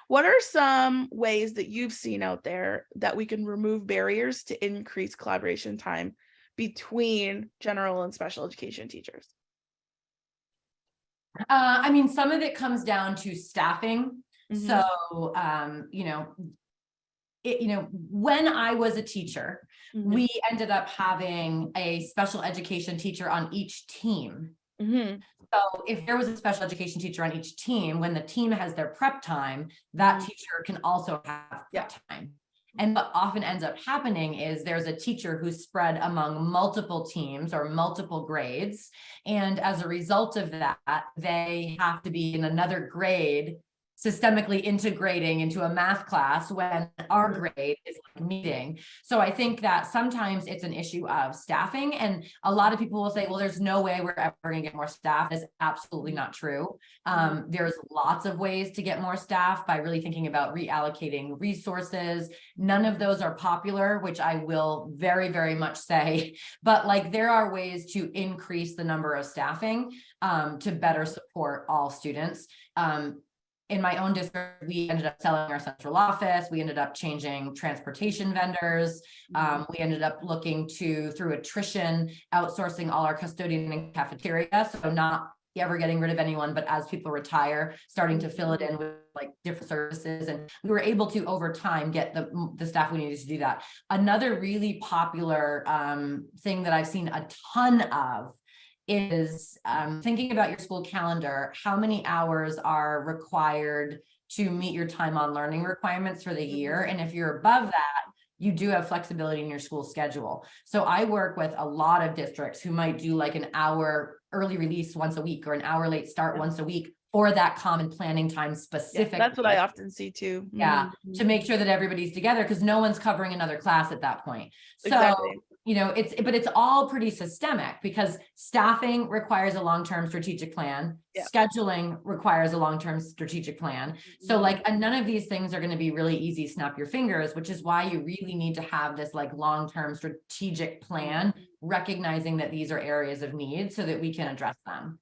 What are some ways that you've seen out there that we can remove barriers to increase collaboration time between general and special education teachers? I mean, some of it comes down to staffing. Mhm, So, when I was a teacher, mhm, we ended up having a special education teacher on each team. mhm, So if there was a special education teacher on each team, when the team has their prep time, that mhm. teacher can also have Yeah. prep time. And what often ends up happening is there's a teacher who's spread among multiple teams or multiple grades. And as a result of that, they have to be in another grade systemically integrating into a math class when our Mhm, grade is like meeting. So I think that sometimes it's an issue of staffing, and a lot of people will say, well, there's no way we're ever going to get more staff. That's absolutely mhm, not true. mhm, There's lots of ways to get more staff by really thinking about reallocating resources. None of those are popular, which I will very, very much say, but like there are ways to increase the number of staffing to better support all students. In my own district, we ended up selling our central office. We ended up changing transportation vendors. mhm, We ended up looking to, through attrition, outsourcing all our custodian and cafeteria. So not ever getting rid of anyone, but as people retire, starting to fill it in with like different services. And we were able to, over time, get the staff we needed to do that. Another really popular thing that I've seen a ton of is thinking about your school calendar. How many hours are required to meet your time on learning requirements for the year? mhm, And if you're above that, you do have flexibility in your school schedule. So I work with a lot of districts who might do like an hour early release once a week or an hour late start yeah, once a week for that common planning time yeah, that's what I specifically. often see too. Yeah, Mhm, to make sure that everybody's together because no one's covering another class at that point. So, exactly. but it's all pretty systemic because staffing requires a long-term strategic plan. Yeah. Scheduling requires a long-term strategic plan. So Mhm, like, and none of these things are going to be really easy, snap your fingers, which is why you really need to have this like long-term strategic plan, mhm. recognizing that these are areas of need so that we can address them.